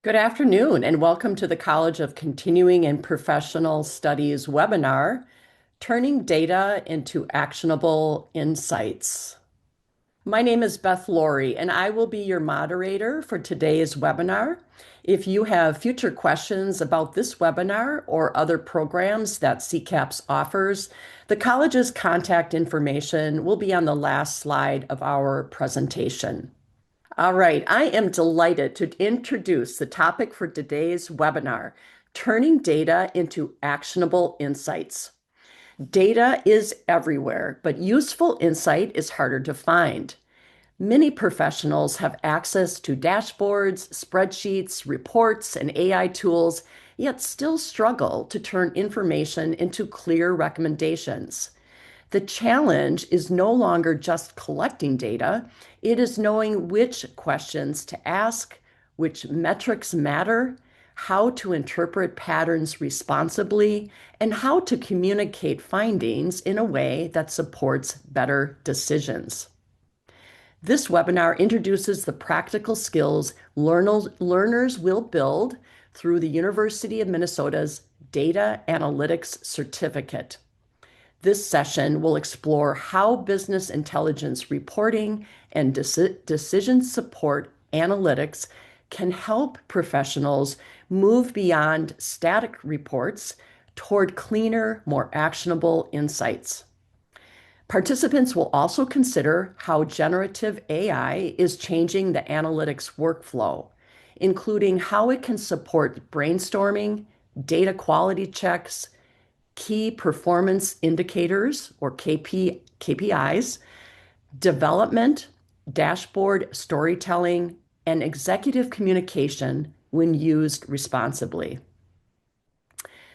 Good afternoon, and welcome to the College of Continuing and Professional Studies webinar, Turning Data into Actionable Insights. My name is Beth Laurie, and I will be your moderator for today's webinar. If you have future questions about this webinar or other programs that CCAPS offers, the college's contact information will be on the last slide of our presentation. All right, I am delighted to introduce the topic for today's webinar, Turning Data into Actionable Insights. Data is everywhere, but useful insight is harder to find. Many professionals have access to dashboards, spreadsheets, reports, and AI tools, yet still struggle to turn information into clear recommendations. The challenge is no longer just collecting data, it is knowing which questions to ask, which metrics matter, how to interpret patterns responsibly, and how to communicate findings in a way that supports better decisions. This webinar introduces the practical skills learners will build through the University of Minnesota's Data Analytics Certificate. This session will explore how business intelligence reporting and decision support analytics can help professionals move beyond static reports toward cleaner, more actionable insights. Participants will also consider how generative AI is changing the analytics workflow, including how it can support brainstorming, data quality checks, key performance indicators or KPIs, development, dashboard storytelling, and executive communication when used responsibly.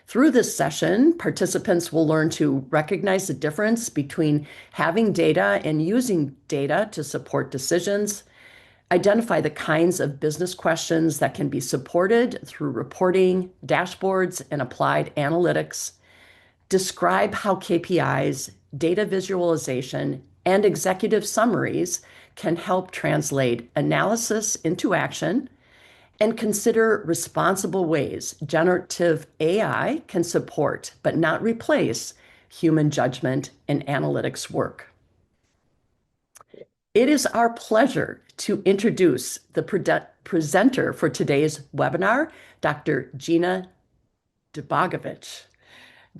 Through this session, participants will learn to recognize the difference between having data and using data to support decisions, identify the kinds of business questions that can be supported through reporting, dashboards, and applied analytics, describe how KPIs, data visualization, and executive summaries can help translate analysis into action, and consider responsible ways generative AI can support but not replace human judgment and analytics work. It is our pleasure to introduce the presenter for today's webinar, Dr. Gina Debogovich.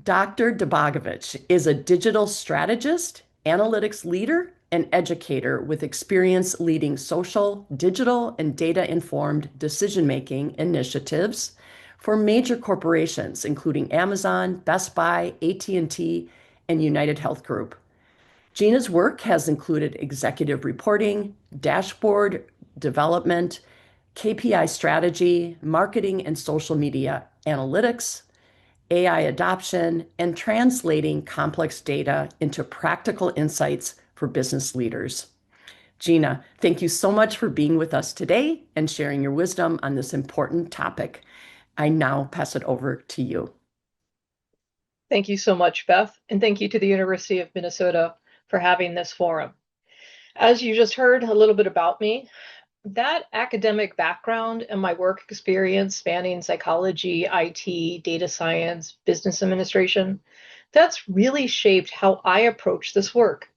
Dr. Debogovich is a digital strategist, analytics leader, and educator with experience leading social, digital, and data-informed decision-making initiatives for major corporations, including Amazon, Best Buy, AT&T, and United Health Group. Gina's work has included executive reporting, dashboard development, KPI strategy, marketing and social media analytics, AI adoption, and translating complex data into practical insights for business leaders. Gina, thank you so much for being with us today and sharing your wisdom on this important topic. I now pass it over to you. Thank you so much, Beth, and thank you to the University of Minnesota for having this forum. As you just heard a little bit about me, that academic background and my work experience spanning psychology, IT, data science, business administration, that's really shaped how I approach this work.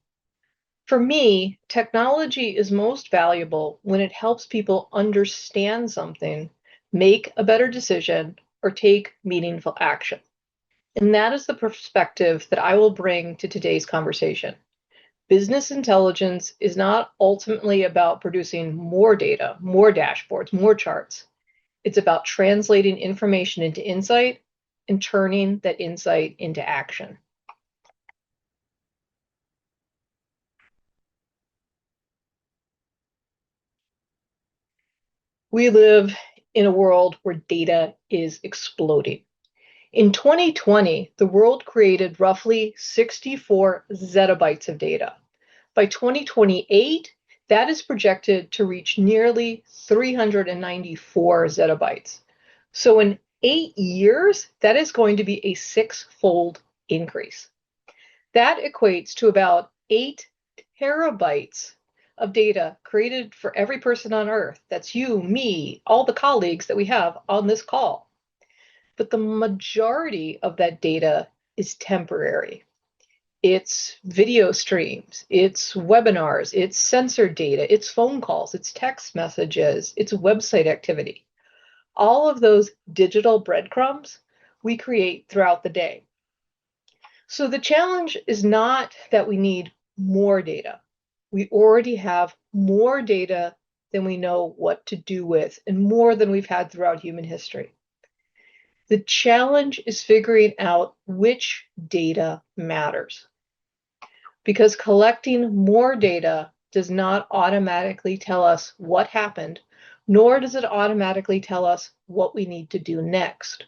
For me, technology is most valuable when it helps people understand something, make a better decision, or take meaningful action. And that is the perspective that I will bring to today's conversation. Business intelligence is not ultimately about producing more data, more dashboards, more charts. It's about translating information into insight and turning that insight into action. We live in a world where data is exploding. In 2020, the world created roughly 64 zettabytes of data. By 2028, that is projected to reach nearly 394 zettabytes. So in 8 years, that is going to be a 6-fold increase. That equates to about 8 terabytes of data created for every person on Earth. That's you, me, all the colleagues that we have on this call. But the majority of that data is temporary. It's video streams, it's webinars, it's sensor data, it's phone calls, it's text messages, it's website activity. All of those digital breadcrumbs we create throughout the day. So the challenge is not that we need more data. We already have more data than we know what to do with, and more than we've had throughout human history. The challenge is figuring out which data matters. Because collecting more data does not automatically tell us what happened, nor does it automatically tell us what we need to do next.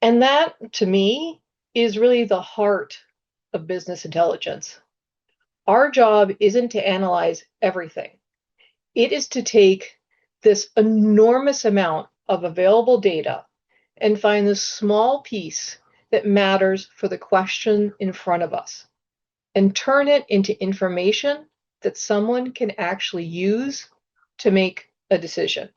And that, to me, is really the heart of business intelligence. Our job isn't to analyze everything. It is to take this enormous amount of available data and find the small piece that matters for the question in front of us and turn it into information that someone can actually use to make a decision.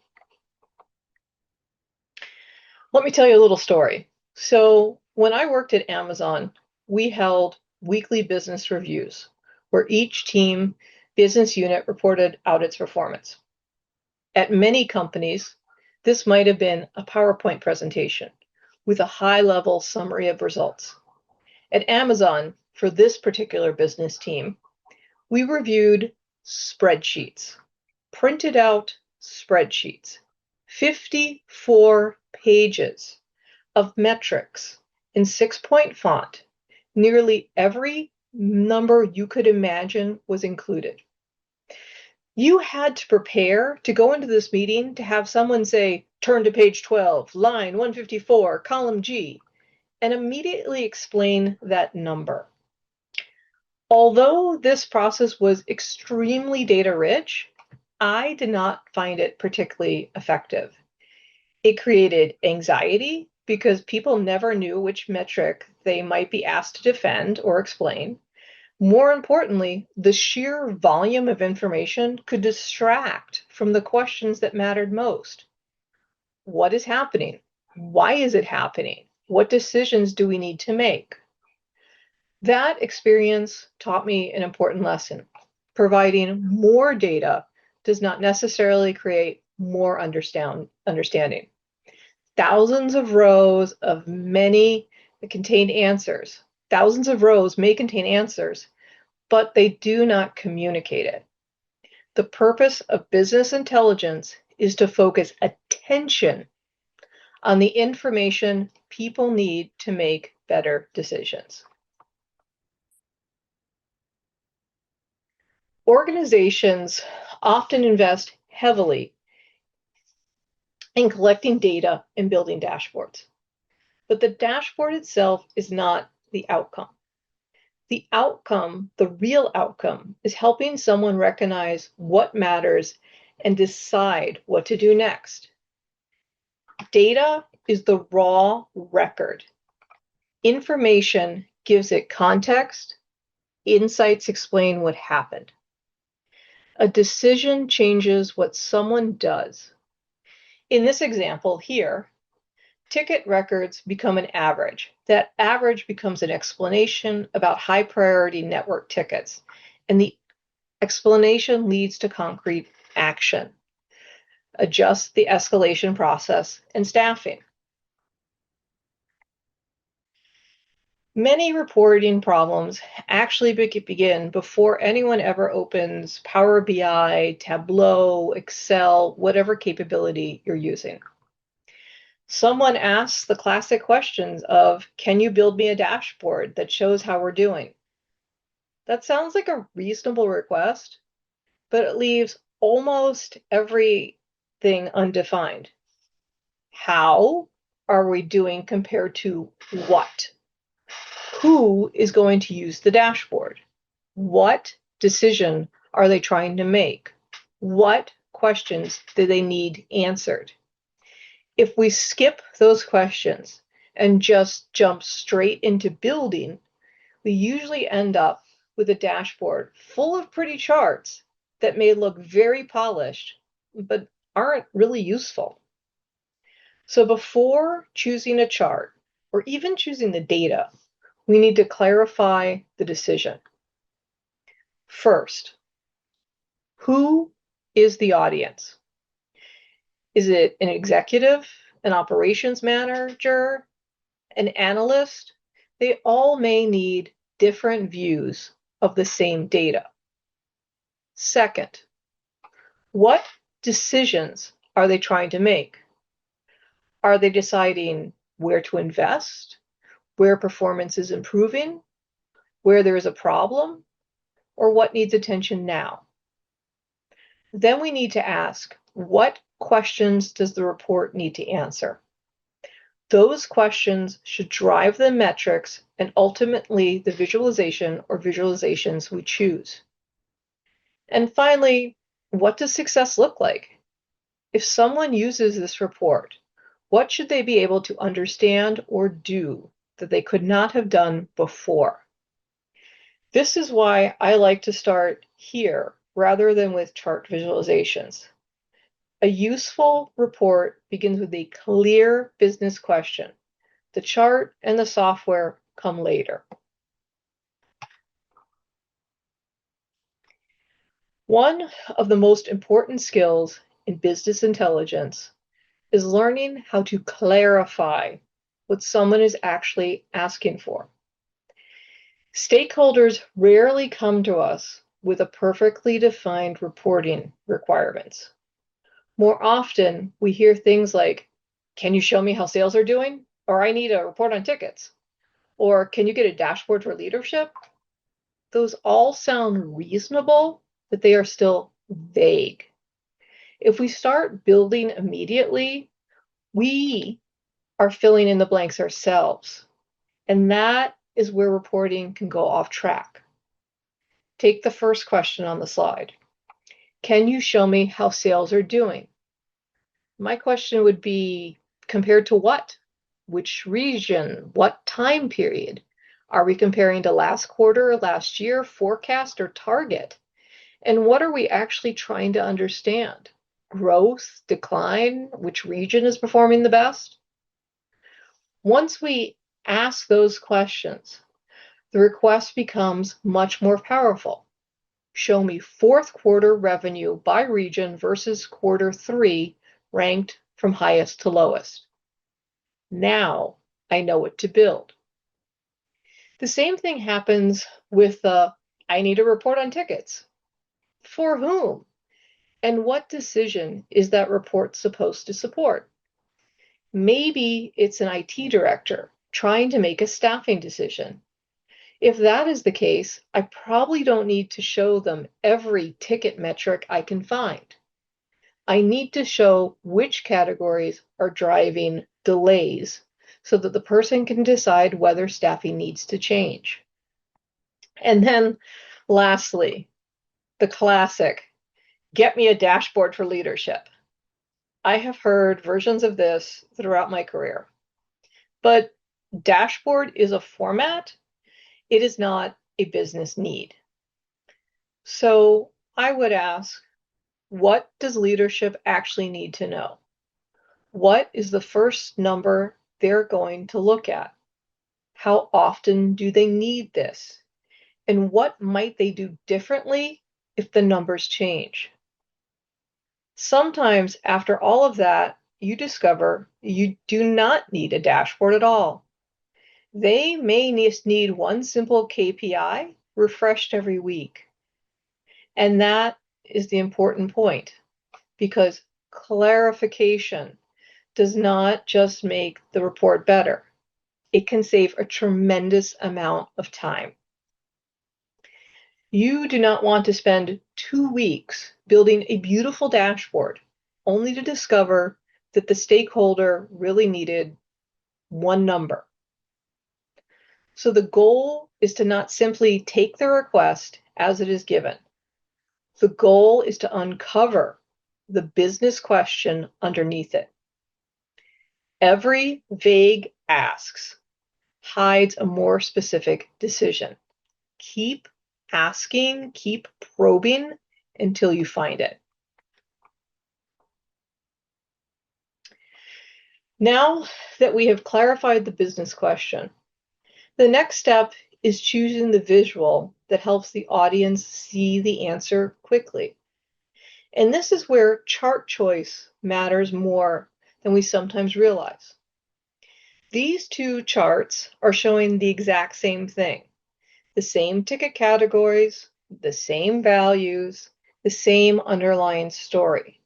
Let me tell you a little story. So when I worked at Amazon, we held weekly business reviews where each team business unit reported out its performance. At many companies, this might have been a PowerPoint presentation with a high-level summary of results. At Amazon, for this particular business team, we reviewed spreadsheets, printed out spreadsheets, 54 pages of metrics in 6-point font. Nearly every number you could imagine was included. You had to prepare to go into this meeting to have someone say, turn to page 12, line 154, column G, and immediately explain that number. Although this process was extremely data rich, I did not find it particularly effective. It created anxiety because people never knew which metric they might be asked to defend or explain. More importantly, the sheer volume of information could distract from the questions that mattered most. What is happening? Why is it happening? What decisions do we need to make? That experience taught me an important lesson. Providing more data does not necessarily create more understanding. Thousands of rows of many that contain answers. Thousands of rows may contain answers, but they do not communicate it. The purpose of business intelligence is to focus attention on the information people need to make better decisions. Organizations often invest heavily in collecting data and building dashboards, but the dashboard itself is not the outcome. The outcome, the real outcome, is helping someone recognize what matters and decide what to do next. Data is the raw record. Information gives it context. Insights explain what happened. A decision changes what someone does. In this example here, ticket records become an average. That average becomes an explanation about high priority network tickets, and the explanation leads to concrete action. Adjust the escalation process and staffing. Many reporting problems actually begin before anyone ever opens Power BI, Tableau, Excel, whatever capability you're using. Someone asks the classic questions of, can you build me a dashboard that shows how we're doing? That sounds like a reasonable request, but it leaves almost everything undefined. How are we doing compared to what? Who is going to use the dashboard? What decision are they trying to make? What questions do they need answered? If we skip those questions and just jump straight into building, we usually end up with a dashboard full of pretty charts, that may look very polished, but aren't really useful. So before choosing a chart or even choosing the data, we need to clarify the decision. First, who is the audience? Is it an executive, an operations manager, an analyst? They all may need different views of the same data. Second, what decisions are they trying to make? Are they deciding where to invest, where performance is improving, where there is a problem, or what needs attention now? Then we need to ask, what questions does the report need to answer? Those questions should drive the metrics and ultimately the visualization or visualizations we choose. And finally, what does success look like? If someone uses this report, what should they be able to understand or do that they could not have done before? This is why I like to start here rather than with chart visualizations. A useful report begins with a clear business question. The chart and the software come later. One of the most important skills in business intelligence is learning how to clarify what someone is actually asking for. Stakeholders rarely come to us with a perfectly defined reporting requirements. More often, we hear things like, can you show me how sales are doing? Or I need a report on tickets. Or can you get a dashboard for leadership? Those all sound reasonable, but they are still vague. If we start building immediately, we are filling in the blanks ourselves. And that is where reporting can go off track. Take the first question on the slide. Can you show me how sales are doing? My question would be, compared to what? Which region? What time period? Are we comparing to last quarter, last year, forecast, or target? And what are we actually trying to understand? Growth, decline, which region is performing the best? Once we ask those questions, the request becomes much more powerful. Show me fourth quarter revenue by region versus quarter three, ranked from highest to lowest. Now I know what to build. The same thing happens with I need a report on tickets. For whom? And what decision is that report supposed to support? Maybe it's an IT director trying to make a staffing decision. If that is the case, I probably don't need to show them every ticket metric I can find. I need to show which categories are driving delays so that the person can decide whether staffing needs to change. And then lastly, the classic, get me a dashboard for leadership. I have heard versions of this throughout my career, but dashboard is a format. It is not a business need. So I would ask, what does leadership actually need to know? What is the first number they're going to look at? How often do they need this? And what might they do differently if the numbers change? Sometimes after all of that, you discover you do not need a dashboard at all. They may just need one simple KPI refreshed every week. And that is the important point, because clarification does not just make the report better. It can save a tremendous amount of time. You do not want to spend 2 weeks building a beautiful dashboard only to discover that the stakeholder really needed one number. So the goal is to not simply take the request as it is given. The goal is to uncover the business question underneath it. Every vague asks hides a more specific decision. Keep asking, keep probing, until you find it. Now that we have clarified the business question, the next step is choosing the visual that helps the audience see the answer quickly. And this is where chart choice matters more than we sometimes realize. These two charts are showing the exact same thing, the same ticket categories, the same values, the same underlying story.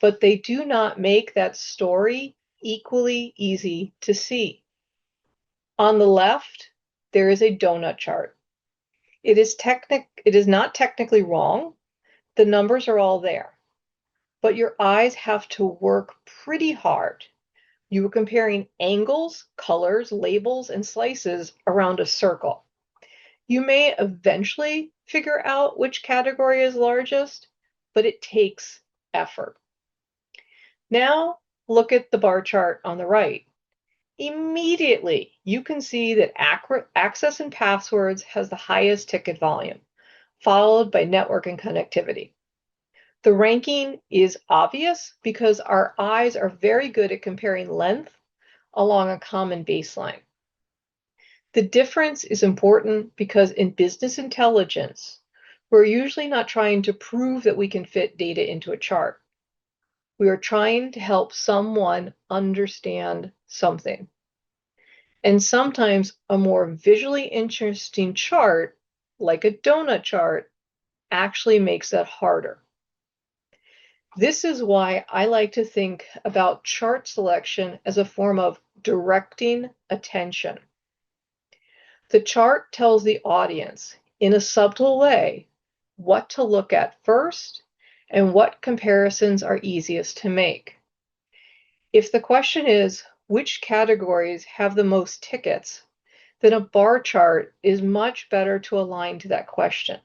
But they do not make that story equally easy to see. On the left, there is a donut chart. It is not technically wrong. The numbers are all there. But your eyes have to work pretty hard. You are comparing angles, colors, labels, and slices around a circle. You may eventually figure out which category is largest, but it takes effort. Now, look at the bar chart on the right. Immediately, you can see that access and passwords has the highest ticket volume, followed by network and connectivity. The ranking is obvious because our eyes are very good at comparing length along a common baseline. The difference is important because in business intelligence, we're usually not trying to prove that we can fit data into a chart. We are trying to help someone understand something. And sometimes a more visually interesting chart, like a donut chart, actually makes that harder. This is why I like to think about chart selection as a form of directing attention. The chart tells the audience, in a subtle way, what to look at first and what comparisons are easiest to make. If the question is, which categories have the most tickets, then a bar chart is much better to align to that question.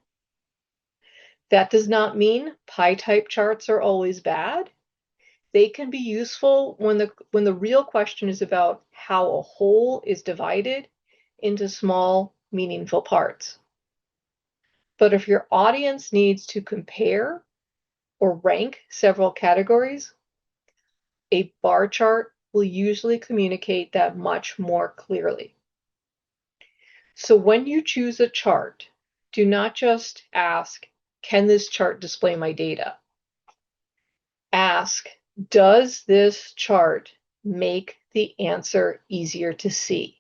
That does not mean pie-type charts are always bad. They can be useful when the real question is about how a whole is divided into small, meaningful parts. But if your audience needs to compare or rank several categories, a bar chart will usually communicate that much more clearly. So when you choose a chart, do not just ask, can this chart display my data? Ask, does this chart make the answer easier to see?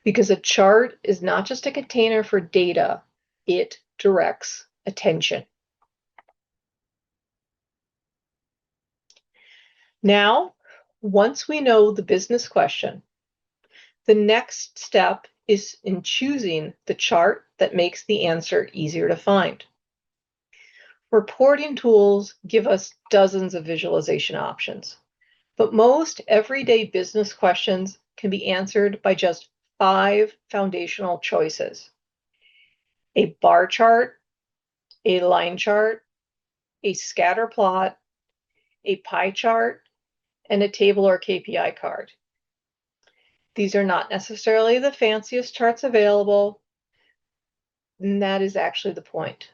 Because a chart is not just a container for data, it directs attention. Now, once we know the business question, the next step is in choosing the chart that makes the answer easier to find. Reporting tools give us dozens of visualization options, but most everyday business questions can be answered by just 5 foundational choices: a bar chart, a line chart, a scatter plot, a pie chart, and a table or KPI card. These are not necessarily the fanciest charts available, and that is actually the point.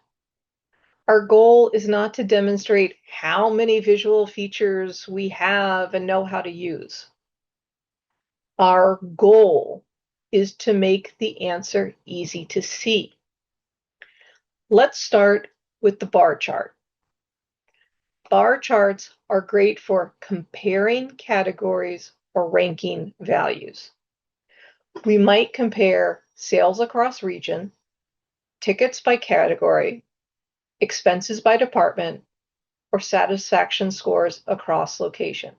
Our goal is not to demonstrate how many visual features we have and know how to use. Our goal is to make the answer easy to see. Let's start with the bar chart. Bar charts are great for comparing categories or ranking values. We might compare sales across region, tickets by category, expenses by department, or satisfaction scores across location.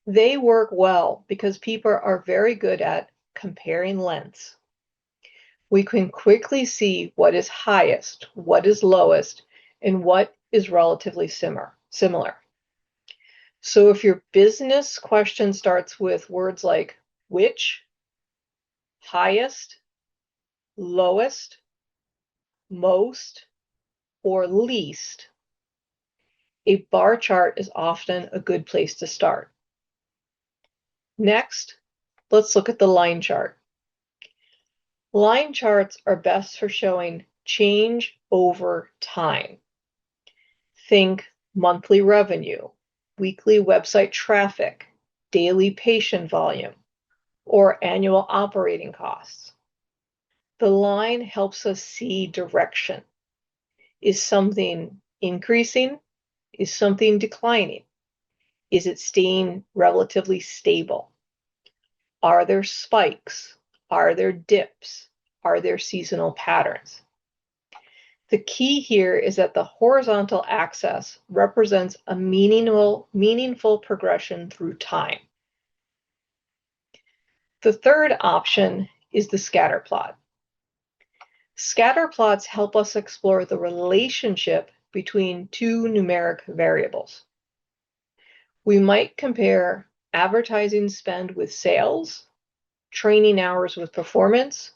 They work well because people are very good at comparing lengths. We can quickly see what is highest, what is lowest, and what is relatively similar. So if your business question starts with words like which, highest, lowest, most, or least, a bar chart is often a good place to start. Next, let's look at the line chart. Line charts are best for showing change over time. Think monthly revenue, weekly website traffic, daily patient volume, or annual operating costs. The line helps us see direction. Is something increasing? Is something declining? Is it staying relatively stable? Are there spikes? Are there dips? Are there seasonal patterns? The key here is that the horizontal axis represents a meaningful progression through time. The third option is the scatter plot. Scatter plots help us explore the relationship between two numeric variables. We might compare advertising spend with sales, training hours with performance,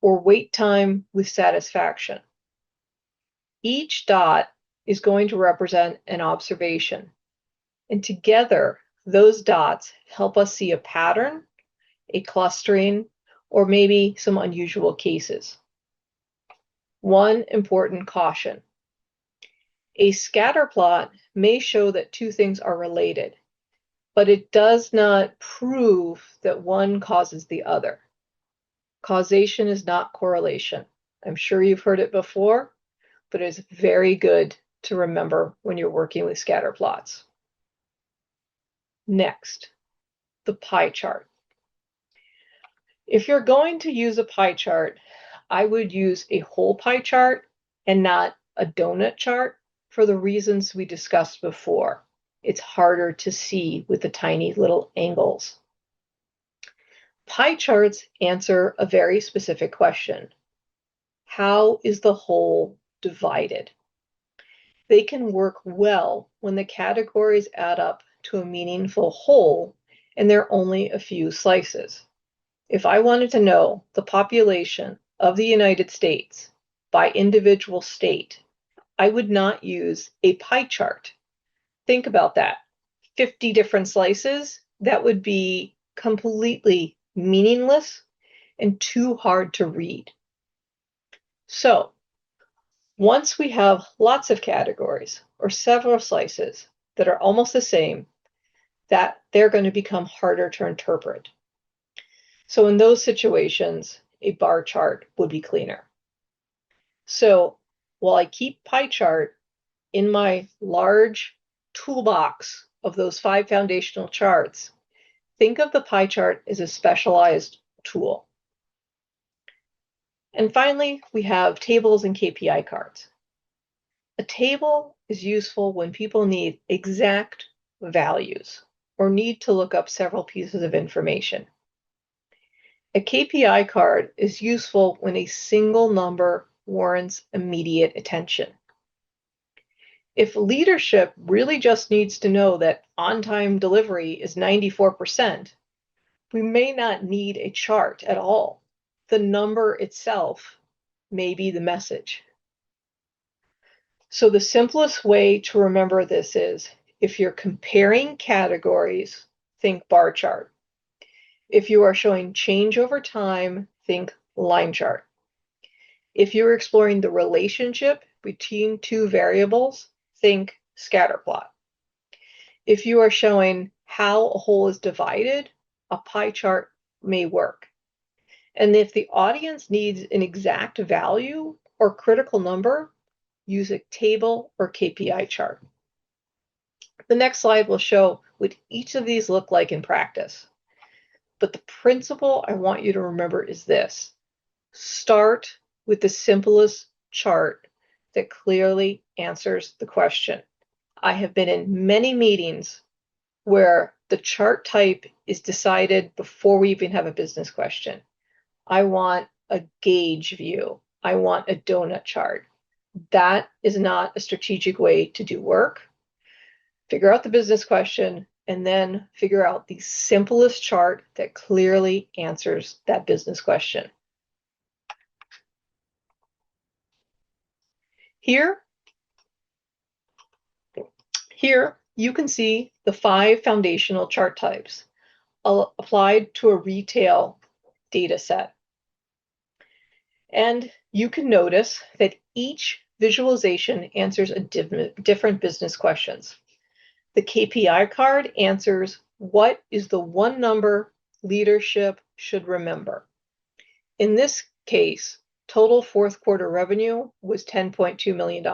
or wait time with satisfaction. Each dot is going to represent an observation, and together those dots help us see a pattern, a clustering, or maybe some unusual cases. One important caution. A scatter plot may show that two things are related, but it does not prove that one causes the other. Causation is not correlation. I'm sure you've heard it before, but it's very good to remember when you're working with scatter plots. Next, the pie chart. If you're going to use a pie chart, I would use a whole pie chart and not a donut chart for the reasons we discussed before. It's harder to see with the tiny little angles. Pie charts answer a very specific question. How is the whole divided? They can work well when the categories add up to a meaningful whole and there are only a few slices. If I wanted to know the population of the United States by individual state, I would not use a pie chart. Think about that. 50 different slices, that would be completely meaningless and too hard to read. So, once we have lots of categories or several slices that are almost the same, that they're going to become harder to interpret. So in those situations, a bar chart would be cleaner. So while I keep pie chart in my large toolbox of those 5 foundational charts, think of the pie chart as a specialized tool. And finally, we have tables and KPI cards. A table is useful when people need exact values or need to look up several pieces of information. A KPI card is useful when a single number warrants immediate attention. If leadership really just needs to know that on-time delivery is 94%, we may not need a chart at all. The number itself may be the message. So the simplest way to remember this is, if you're comparing categories, think bar chart. If you are showing change over time, think line chart. If you're exploring the relationship between two variables, think scatter plot. If you are showing how a whole is divided, a pie chart may work. And if the audience needs an exact value or critical number, use a table or KPI chart. The next slide will show what each of these look like in practice. But the principle I want you to remember is this. Start with the simplest chart that clearly answers the question. I have been in many meetings where the chart type is decided before we even have a business question. I want a gauge view. I want a donut chart. That is not a strategic way to do work. Figure out the business question and then figure out the simplest chart that clearly answers that business question. Here you can see the 5 foundational chart types applied to a retail data set. And You can notice that each visualization answers a different business questions. The KPI card answers what is the one number leadership should remember. In this case, total fourth quarter revenue was $10.2 million.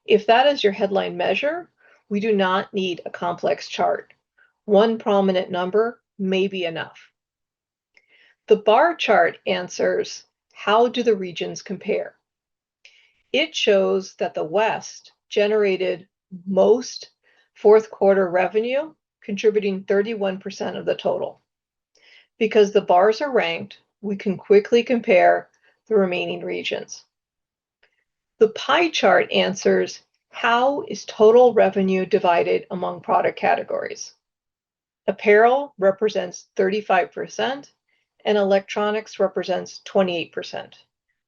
If that is your headline measure, we do not need a complex chart. One prominent number may be enough. The bar chart answers, how do the regions compare? It shows that the West generated most fourth quarter revenue, contributing 31% of the total. Because the bars are ranked, we can quickly compare the remaining regions. The pie chart answers, how is total revenue divided among product categories? Apparel represents 35% and electronics represents 28%.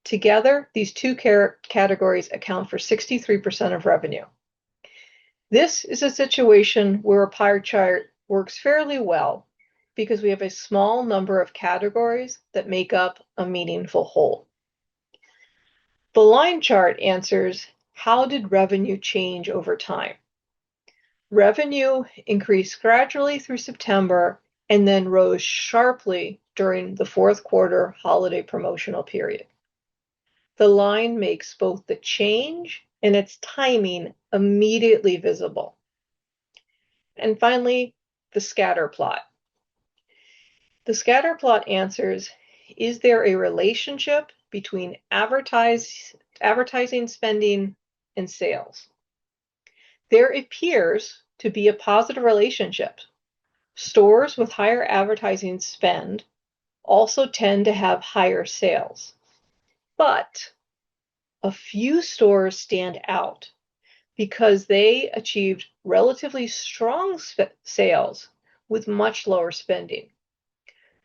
Together, these two categories account for 63% of revenue. This is a situation where a pie chart works fairly well because we have a small number of categories that make up a meaningful whole. The line chart answers, how did revenue change over time? Revenue increased gradually through September and then rose sharply during the fourth quarter holiday promotional period. The line makes both the change and its timing immediately visible. And finally, the scatter plot. The scatter plot answers, is there a relationship between advertising spending and sales? There appears to be a positive relationship. Stores with higher advertising spend also tend to have higher sales. But a few stores stand out because they achieved relatively strong sales with much lower spending.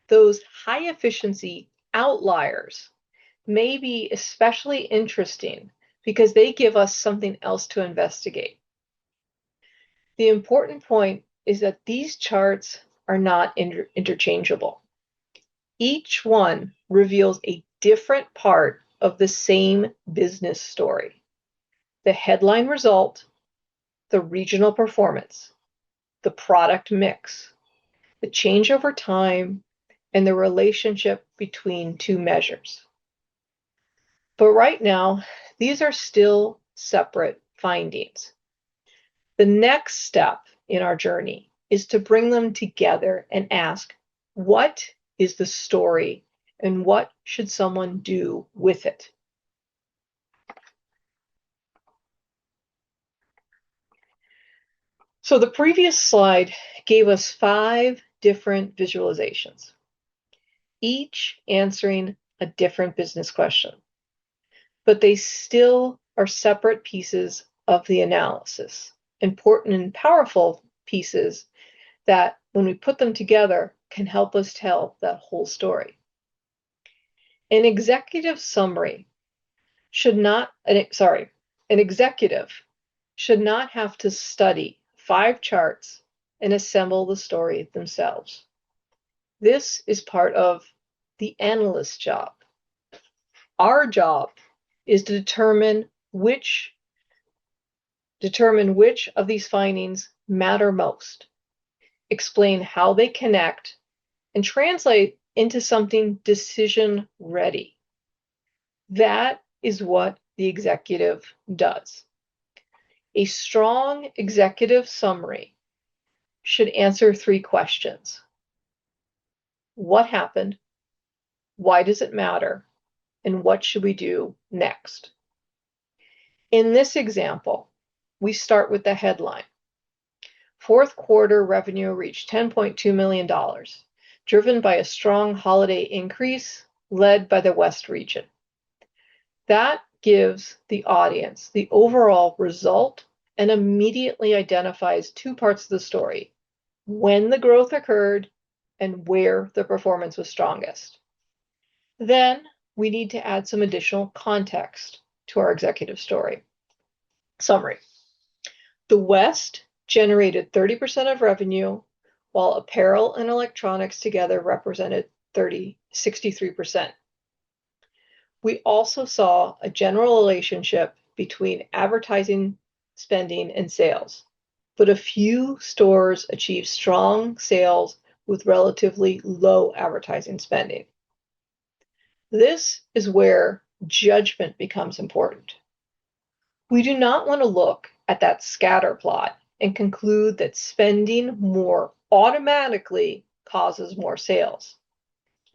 Those high efficiency outliers may be especially interesting because they give us something else to investigate. The important point is that these charts are not interchangeable. Each one reveals a different part of the same business story. The headline result, the regional performance, the product mix, the change over time, and the relationship between two measures. But right now, these are still separate findings. The next step in our journey is to bring them together and ask, what is the story and what should someone do with it? So the previous slide gave us 5 different visualizations, each answering a different business question, but they still are separate pieces of the analysis, important and powerful pieces that when we put them together can help us tell that whole story. An executive should not have to study 5 charts and assemble the story themselves. This is part of the analyst's job. Our job is to determine which of these findings matter most, explain how they connect, and translate into something decision ready. That is what the executive does. A strong executive summary should answer 3 questions. What happened? Why does it matter? And what should we do next? In this example, we start with the headline. Fourth quarter revenue reached $10.2 million, driven by a strong holiday increase led by the West region. That gives the audience the overall result and immediately identifies 2 parts of the story, when the growth occurred and where the performance was strongest. Then we need to add some additional context to our executive story. Summary. The West generated 30% of revenue, while apparel and electronics together represented 63%. We also saw a general relationship between advertising spending and sales, but a few stores achieved strong sales with relatively low advertising spending. This is where judgment becomes important. We do not want to look at that scatter plot and conclude that spending more automatically causes more sales.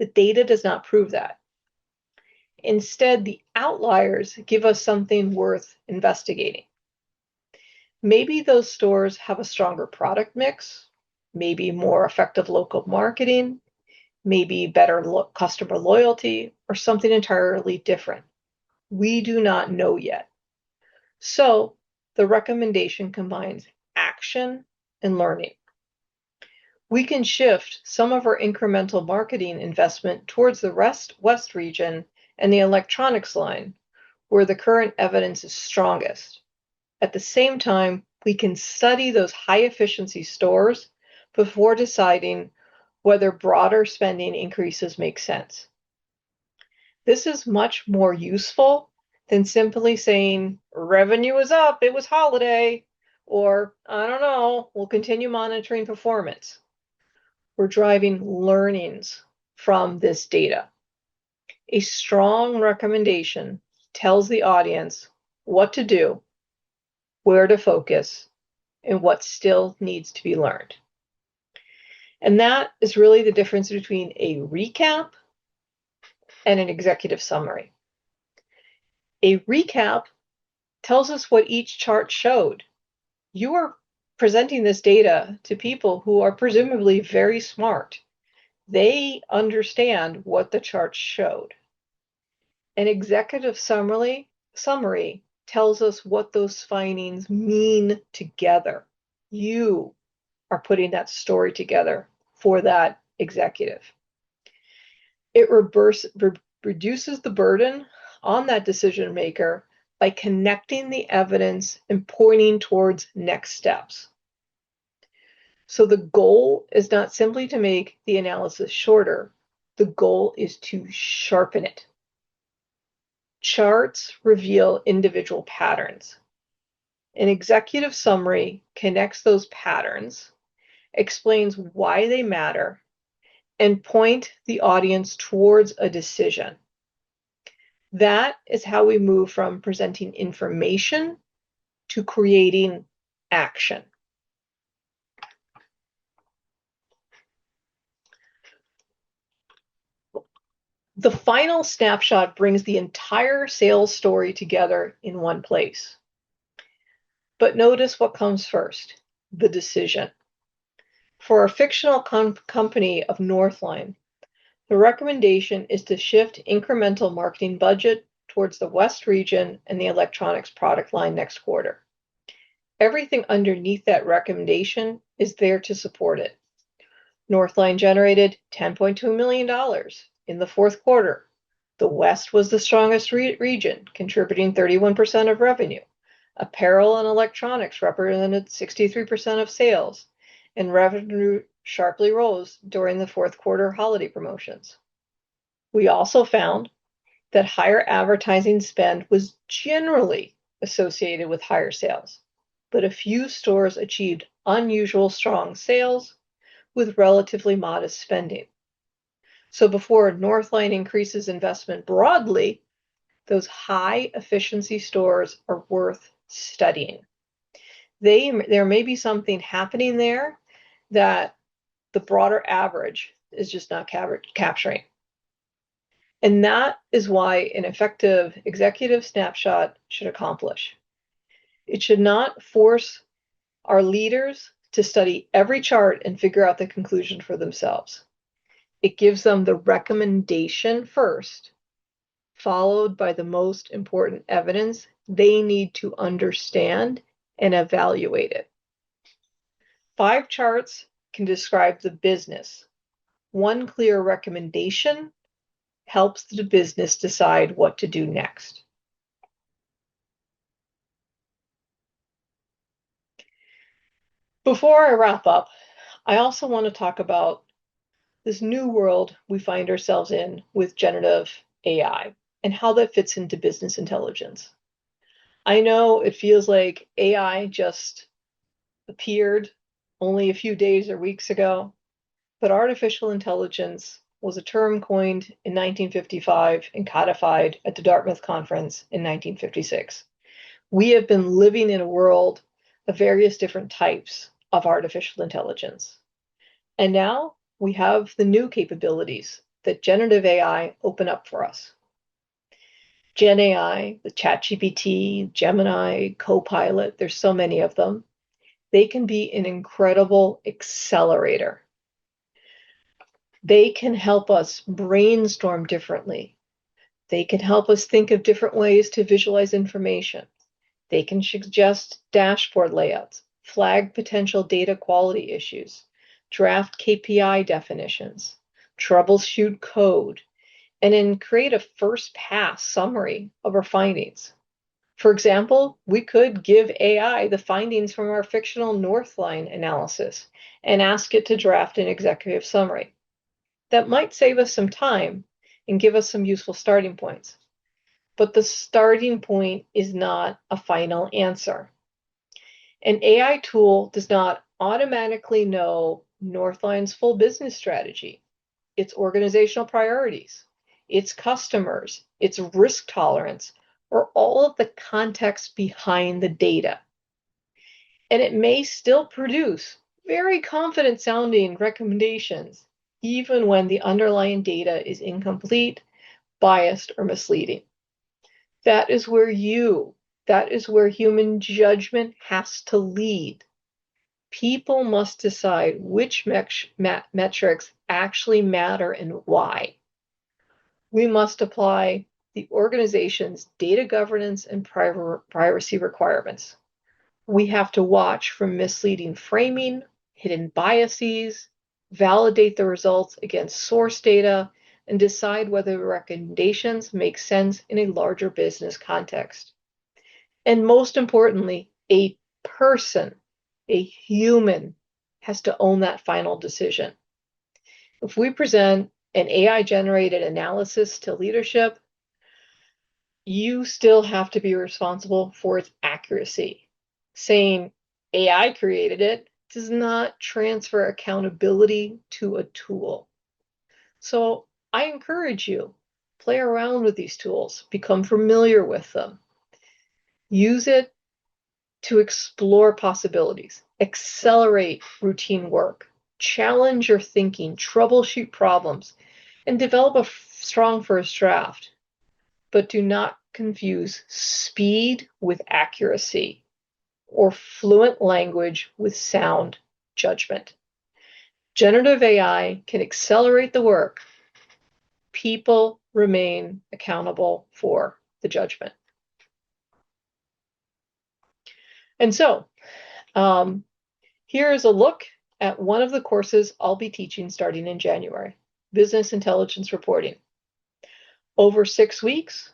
The data does not prove that. Instead, the outliers give us something worth investigating. Maybe those stores have a stronger product mix, maybe more effective local marketing, maybe better customer loyalty, or something entirely different. We do not know yet. So the recommendation combines action and learning. We can shift some of our incremental marketing investment towards the West region and the electronics line, where the current evidence is strongest. At the same time, we can study those high efficiency stores before deciding whether broader spending increases make sense. This is much more useful than simply saying revenue is up, it was holiday, or I don't know, we'll continue monitoring performance. We're driving learnings from this data. A strong recommendation tells the audience what to do, where to focus, and what still needs to be learned. And that is really the difference between a recap and an executive summary. A recap tells us what each chart showed. You are presenting this data to people who are presumably very smart. They understand what the chart showed. An executive summary tells us what those findings mean together. You are putting that story together for that executive. It reduces the burden on that decision maker by connecting the evidence and pointing towards next steps. So the goal is not simply to make the analysis shorter. The goal is to sharpen it. Charts reveal individual patterns. An executive summary connects those patterns, explains why they matter, and point the audience towards a decision. That is how we move from presenting information to creating action. The final snapshot brings the entire sales story together in one place. But notice what comes first, the decision. For a fictional company of Northline, the recommendation is to shift incremental marketing budget towards the West region and the electronics product line next quarter. Everything underneath that recommendation is there to support it. Northline generated $10.2 million in the fourth quarter. The West was the strongest region, contributing 31% of revenue. Apparel and electronics represented 63% of sales, and revenue sharply rose during the fourth quarter holiday promotions. We also found that higher advertising spend was generally associated with higher sales, but a few stores achieved unusual strong sales with relatively modest spending. So before Northline increases investment broadly, those high efficiency stores are worth studying. There may be something happening there that the broader average is just not capturing. And that is why an effective executive snapshot should accomplish. It should not force our leaders to study every chart and figure out the conclusion for themselves. It gives them the recommendation first, followed by the most important evidence they need to understand and evaluate it. 5 charts can describe the business. One clear recommendation helps the business decide what to do next. Before I wrap up, I also want to talk about this new world we find ourselves in with generative AI. and how that fits into business intelligence. I know it feels like AI just appeared only a few days or weeks ago, but artificial intelligence was a term coined in 1955 and codified at the Dartmouth Conference in 1956. We have been living in a world of various different types of artificial intelligence. And now we have the new capabilities that generative AI open up for us. Gen AI, the ChatGPT, Gemini, Copilot, there's so many of them. They can be an incredible accelerator. They can help us brainstorm differently. They can help us think of different ways to visualize information. They can suggest dashboard layouts, flag potential data quality issues, draft KPI definitions, troubleshoot code, and then create a first pass summary of our findings. For example, we could give AI the findings from our fictional Northline analysis and ask it to draft an executive summary. That might save us some time and give us some useful starting points. But the starting point is not a final answer. An AI tool does not automatically know Northline's full business strategy, its organizational priorities, its customers, its risk tolerance, or all of the context behind the data. And it may still produce very confident sounding recommendations, even when the underlying data is incomplete, biased, or misleading. That is where human judgment has to lead. People must decide which metrics actually matter and why. We must apply the organization's data governance and privacy requirements. We have to watch for misleading framing, hidden biases, validate the results against source data, and decide whether the recommendations make sense in a larger business context. And most importantly, a person, a human, has to own that final decision. If we present an AI generated analysis to leadership, you still have to be responsible for its accuracy. Saying AI created it does not transfer accountability to a tool. So I encourage you, play around with these tools, become familiar with them. Use it to explore possibilities, accelerate routine work, challenge your thinking, troubleshoot problems, and develop a strong first draft. But do not confuse speed with accuracy or fluent language with sound judgment. Generative AI can accelerate the work. People remain accountable for the judgment. And so, here is a look at one of the courses I'll be teaching starting in January, Business Intelligence Reporting. Over 6 weeks,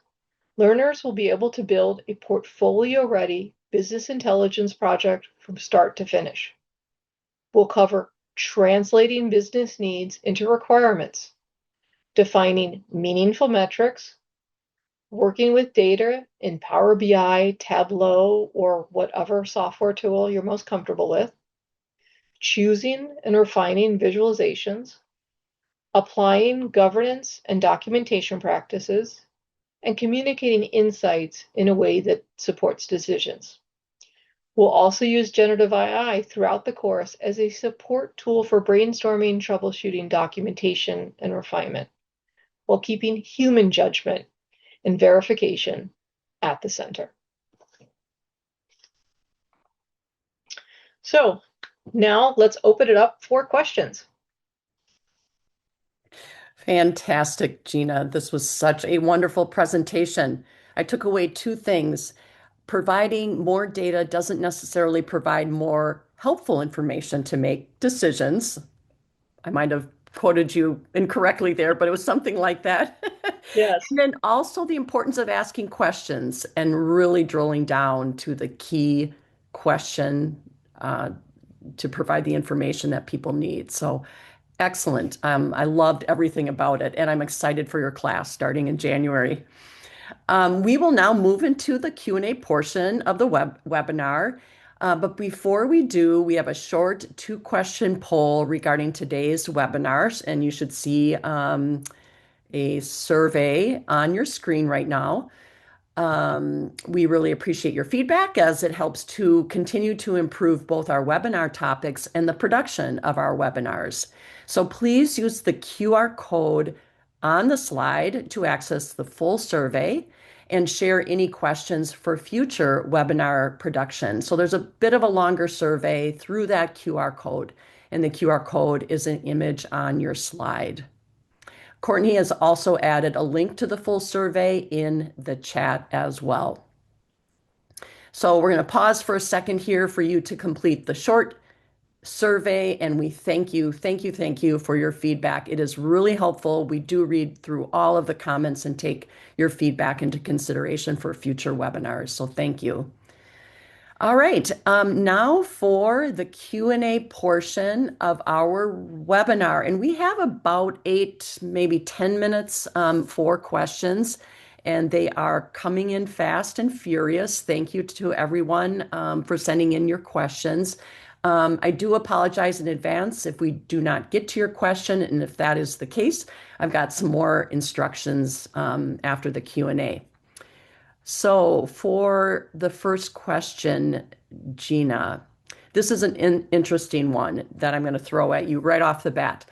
learners will be able to build a portfolio-ready business intelligence project from start to finish. We'll cover translating business needs into requirements, defining meaningful metrics, working with data in Power BI, Tableau, or whatever software tool you're most comfortable with, choosing and refining visualizations, applying governance and documentation practices, and communicating insights in a way that supports decisions. We'll also use generative AI throughout the course as a support tool for brainstorming, troubleshooting, documentation, and refinement, while keeping human judgment and verification at the center. So now let's open it up for questions. Fantastic, Gina. This was such a wonderful presentation. I took away two things. Providing more data doesn't necessarily provide more helpful information to make decisions. I might have quoted you incorrectly there, but it was something like that. Yes. And then also the importance of asking questions and really drilling down to the key question to provide the information that people need. So excellent. I loved everything about it, and I'm excited for your class starting in January. We will now move into the Q&A portion of the webinar. But before we do, we have a short two-question poll regarding today's webinars, and you should see a survey on your screen right now. We really appreciate your feedback as it helps to continue to improve both our webinar topics and the production of our webinars. So please use the QR code on the slide to access the full survey and share any questions for future webinar production. So there's a bit of a longer survey through that QR code, and the QR code is an image on your slide. Courtney has also added a link to the full survey in the chat as well. So we're going to pause for a second here for you to complete the short survey, and we thank you for your feedback. It is really helpful. We do read through all of the comments and take your feedback into consideration for future webinars. So thank you. All right, now for the Q&A portion of our webinar. And we have about 8, maybe 10 minutes for questions, and they are coming in fast and furious. Thank you to everyone for sending in your questions. I do apologize in advance if we do not get to your question, and if that is the case, I've got some more instructions after the Q&A. So for the first question, Gina, this is an interesting one that I'm going to throw at you right off the bat.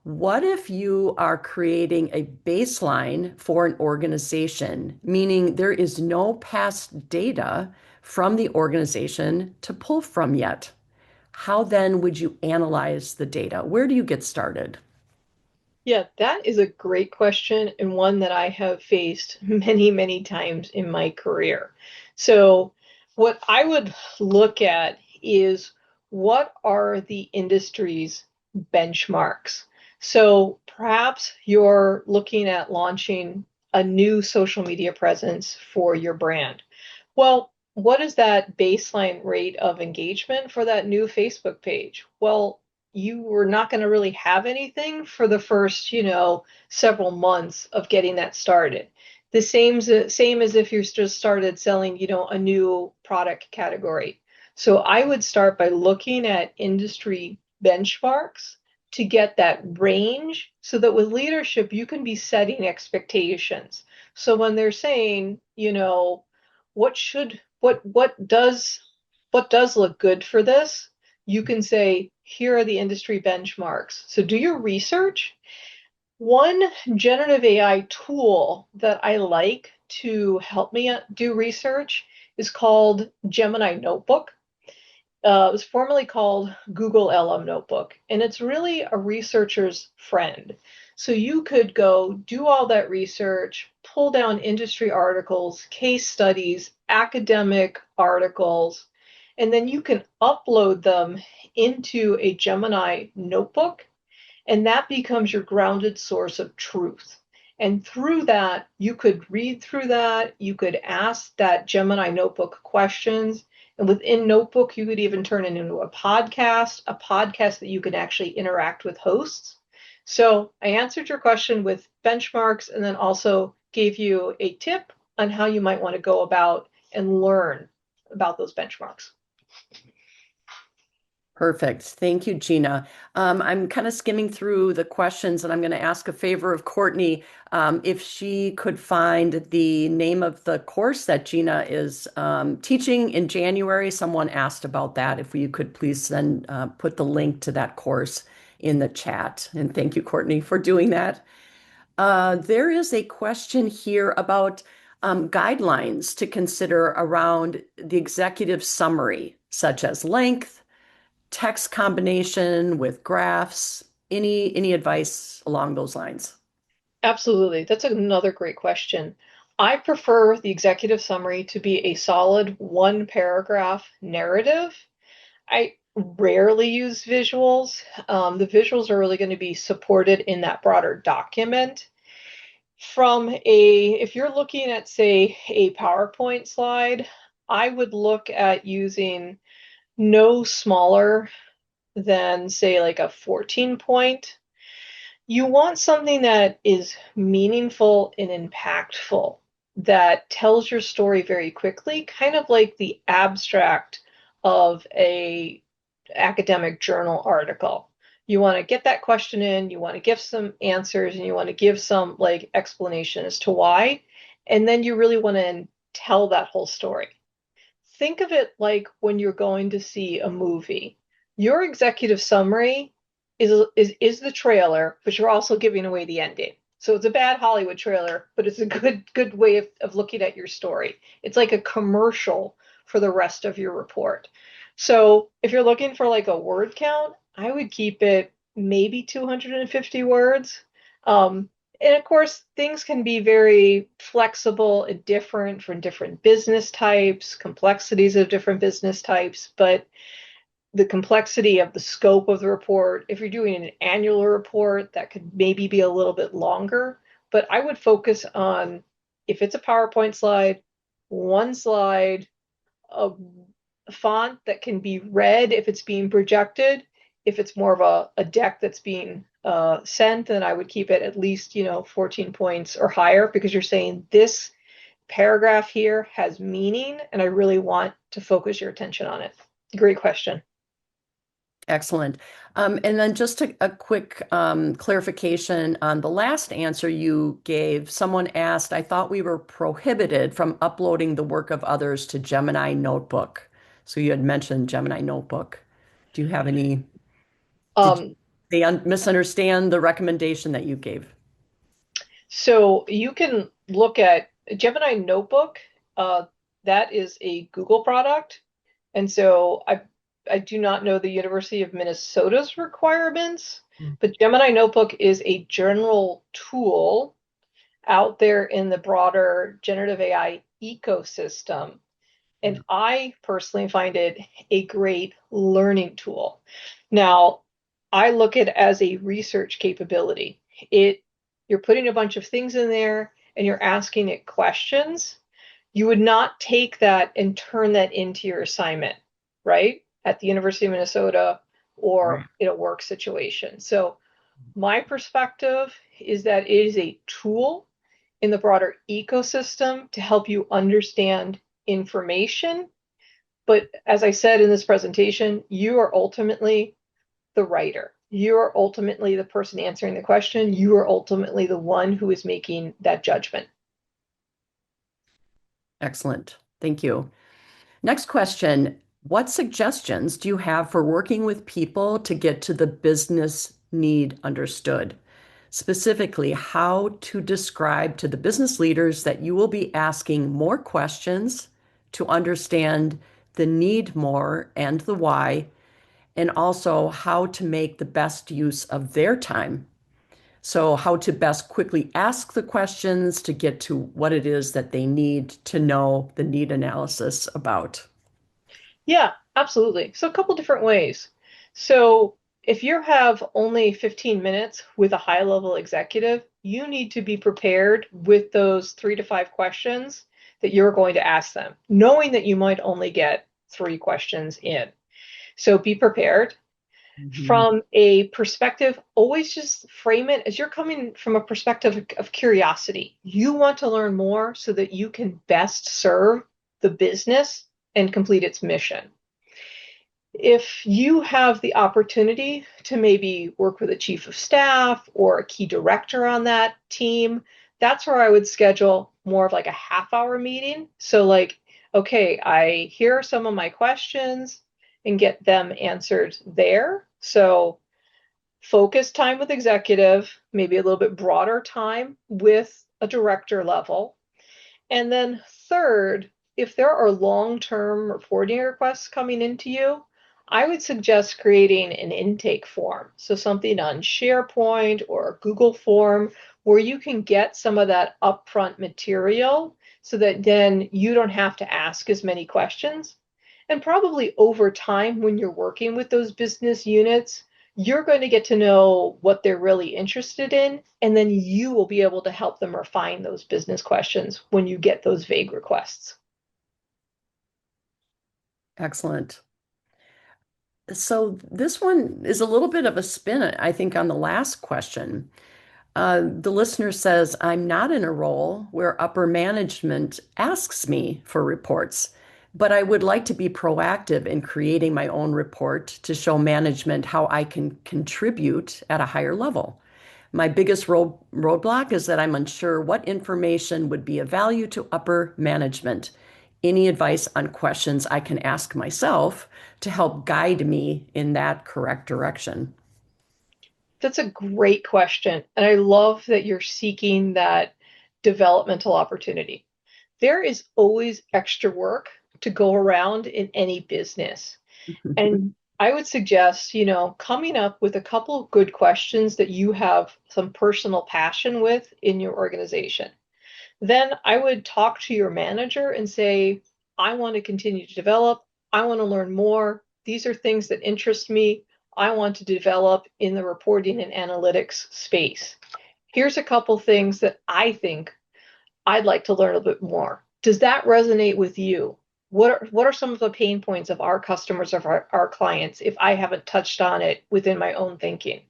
What if you are creating a baseline for an organization, meaning there is no past data from the organization to pull from yet? How then would you analyze the data? Where do you get started? Yeah, that is a great question and one that I have faced many, many times in my career. So, what I would look at is what are the industry's benchmarks? So, perhaps you're looking at launching a new social media presence for your brand. Well, what is that baseline rate of engagement for that new Facebook page? Well, you were not going to really have anything for the first, several months of getting that started. The same as if you just started selling, a new product category. So I would start by looking at industry benchmarks to get that range so that with leadership you can be setting expectations. So when they're saying, what should what does look good for this, you can say, here are the industry benchmarks. So do your research. One generative AI tool that I like to help me do research is called Gemini Notebook. It was formerly called Google LM Notebook, and it's really a researcher's friend. So you could go do all that research, pull down industry articles, case studies, academic articles, and then you can upload them into a Gemini notebook, and that becomes your grounded source of truth. And through that, you could read through that, you could ask that Gemini notebook questions, and within Notebook, you could even turn it into a podcast that you can actually interact with hosts. So I answered your question with benchmarks and then also gave you a tip on how you might want to go about and learn about those benchmarks. Perfect. Thank you, Gina. I'm kind of skimming through the questions, and I'm going to ask a favor of Courtney. If she could find the name of the course that Gina is teaching in January. Someone asked about that. If you could please then put the link to that course in the chat. And thank you, Courtney, for doing that. There is a question here about guidelines to consider around the executive summary, such as length, text combination with graphs. Any advice along those lines? Absolutely. That's another great question. I prefer the executive summary to be a solid one paragraph narrative. I rarely use visuals. The visuals are really going to be supported in that broader document. If you're looking at, say, a PowerPoint slide, I would look at using no smaller than, say, like a 14 point. You want something that is meaningful and impactful. that tells your story very quickly, kind of like the abstract of a academic journal article. You want to get that question in, you want to give some answers, and you want to give some like explanation as to why, and then you really want to tell that whole story. Think of it like when you're going to see a movie. Your executive summary is the trailer, but you're also giving away the ending. So it's a bad Hollywood trailer, but it's a good way of looking at your story. It's like a commercial for the rest of your report. So if you're looking for like a word count, I would keep it maybe 250 words. Um, and of course, things can be very flexible and different from different business types, complexities of different business types, but the complexity of the scope of the report, if you're doing an annual report, that could maybe be a little bit longer. But I would focus on if it's a PowerPoint slide, one slide, a font that can be read if it's being projected. If it's more of a deck that's being sent, then I would keep it at least, 14 points or higher because you're saying this paragraph here has meaning and I really want to focus your attention on it. Great question. Excellent. And then just a quick clarification on the last answer you gave. Someone asked, I thought we were prohibited from uploading the work of others to Gemini Notebook. So you had mentioned Gemini Notebook. Do you have any, did Um, they misunderstand the recommendation that you gave? so you can look at Gemini Notebook. Uh, that is a Google product. And so I do not know the University of Minnesota's requirements, Hmm. but Gemini Notebook is a general tool out there in the broader generative AI ecosystem. And I personally find it a great learning tool. Now, I look at it as a research capability. It you're putting a bunch of things in there and you're asking it questions. You would not take that and turn that into your assignment, right? At the University of Minnesota or Right. in a work situation. So my perspective is that it is a tool in the broader ecosystem to help you understand information. But as I said in this presentation, you are ultimately the writer. You are ultimately the person answering the question. You are ultimately the one who is making that judgment. Excellent. Thank you. Next question. What suggestions do you have for working with people to get to the business need understood? Specifically, how to describe to the business leaders that you will be asking more questions to understand the need more and the why, and also how to make the best use of their time. So, how to best quickly ask the questions to get to what it is that they need to know the need analysis about. Yeah, absolutely. So a couple different ways. So if you have only 15 minutes with a high level executive, you need to be prepared with those 3 to 5 questions that you're going to ask them, knowing that you might only get 3 questions in. So be prepared. Mhm. From a perspective, always just frame it as you're coming from a perspective of curiosity. You want to learn more so that you can best serve the business and complete its mission. If you have the opportunity to maybe work with a chief of staff or a key director on that team, that's where I would schedule more of like a half-hour meeting. So, like, okay, I hear some of my questions and get them answered there. So, focus time with executive, maybe a little bit broader time with a director level. And then third, if there are long-term reporting requests coming into you, I would suggest creating an intake form. So something on SharePoint or a Google form where you can get some of that upfront material so that then you don't have to ask as many questions. And probably over time, when you're working with those business units, you're going to get to know what they're really interested in, and then you will be able to help them refine those business questions when you get those vague requests. Excellent. So this one is a little bit of a spin, I think, on the last question. The listener says, I'm not in a role where upper management asks me for reports, but I would like to be proactive in creating my own report to show management how I can contribute at a higher level. My biggest roadblock is that I'm unsure what information would be of value to upper management. Any advice on questions I can ask myself to help guide me in that correct direction? That's a great question. And I love that you're seeking that developmental opportunity. There is always extra work to go around in any business. And I would suggest, coming up with a couple of good questions that you have some personal passion with in your organization. Then I would talk to your manager and say, I want to continue to develop. I want to learn more. These are things that interest me. I want to develop in the reporting and analytics space. Here's a couple things that I think I'd like to learn a bit more. Does that resonate with you? What are some of the pain points of our customers, of our clients, if I haven't touched on it within my own thinking?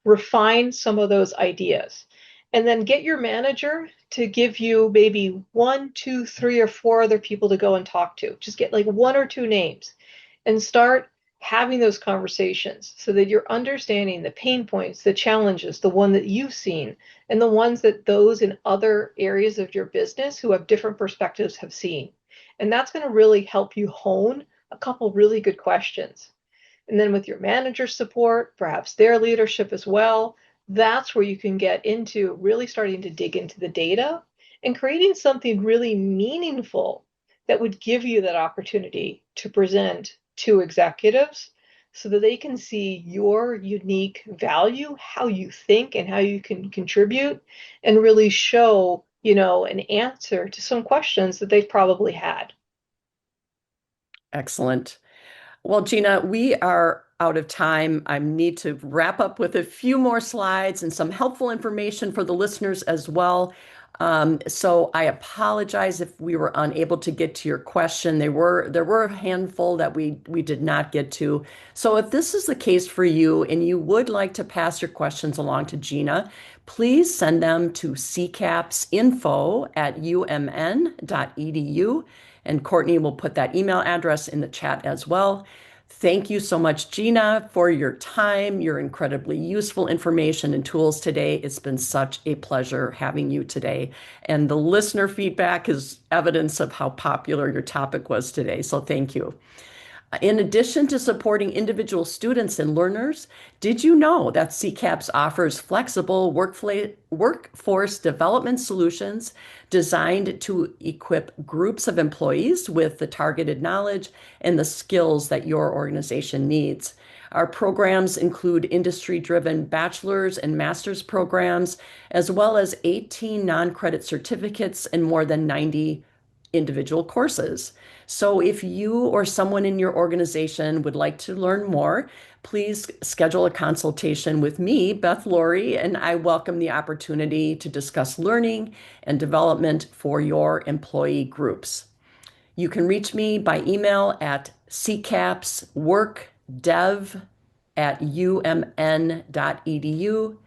Refine some of those ideas. And then get your manager to give you maybe one, two, three, or four other people to go and talk to. Just get like one or two names and start having those conversations so that you're understanding the pain points, the challenges, the one that you've seen, and the ones that those in other areas of your business who have different perspectives have seen. And that's going to really help you hone a couple really good questions. And then with your manager support, perhaps their leadership as well, that's where you can get into really starting to dig into the data and creating something really meaningful that would give you that opportunity to present to executives so that they can see your unique value, how you think and how you can contribute and really show, an answer to some questions that they've probably had. Excellent. Well, Gina, we are out of time. I need to wrap up with a few more slides and some helpful information for the listeners as well. So I apologize if we were unable to get to your question. There were a handful that we did not get to. So if this is the case for you and you would like to pass your questions along to Gina, please send them to ccapsinfo@umn.edu, and Courtney will put that email address in the chat as well. Thank you so much, Gina, for your time, your incredibly useful information and tools today. It's been such a pleasure having you today. And the listener feedback is evidence of how popular your topic was today. So thank you. In addition to supporting individual students and learners, did you know that CCAPS offers flexible workforce development solutions designed to equip groups of employees with the targeted knowledge and the skills that your organization needs? Our programs include industry-driven bachelor's and master's programs, as well as 18 non-credit certificates and more than 90 individual courses. So if you or someone in your organization would like to learn more, please schedule a consultation with me, Beth Laurie, and I welcome the opportunity to discuss learning and development for your employee groups. You can reach me by email at ccapsworkdev@umn.edu.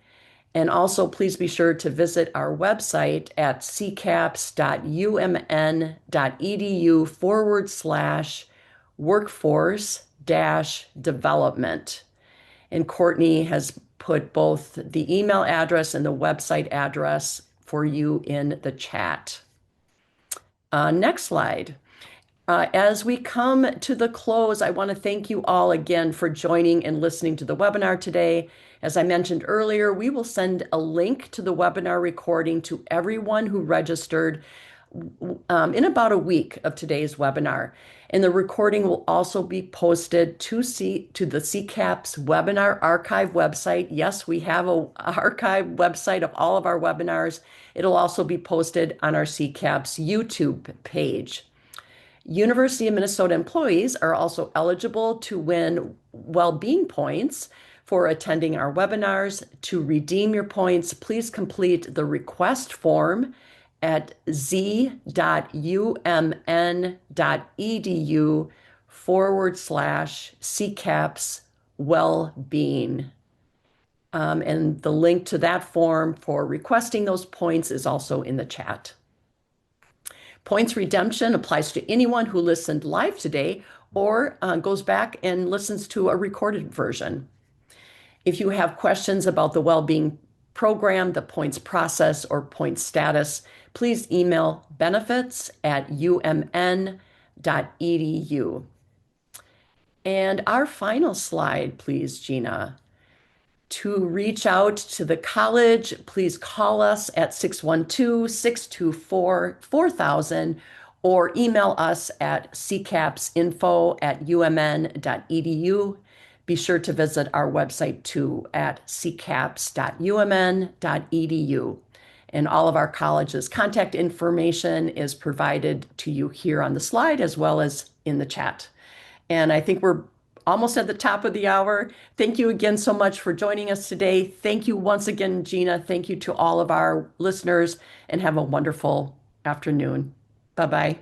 And also, please be sure to visit our website at ccaps.umn.edu/workforce dash development. And Courtney has put both the email address and the website address for you in the chat. Next slide. As we come to the close, I want to thank you all again for joining and listening to the webinar today. As I mentioned earlier, we will send a link to the webinar recording to everyone who registered in about a week of today's webinar. And the recording will also be posted to the CCAPS webinar archive website. Yes, we have an archive website of all of our webinars. It'll also be posted on our CCAPS YouTube page. University of Minnesota employees are also eligible to win well-being points for attending our webinars. To redeem your points, please complete the request form at z.umn.edu/CCAPS well-being. And the link to that form for requesting those points is also in the chat. Points redemption applies to anyone who listened live today or goes back and listens to a recorded version. If you have questions about the well-being program, the points process, or points status, please email benefits@umn.edu. And our final slide, please, Gina. To reach out to the college, please call us at 612-624-4000 or email us at ccapsinfo@umn.edu. Be sure to visit our website too at ccaps.umn.edu. And all of our college's contact information is provided to you here on the slide as well as in the chat. And I think we're almost at the top of the hour. Thank you again so much for joining us today. Thank you once again, Gina. Thank you to all of our listeners, and have a wonderful afternoon. Bye bye.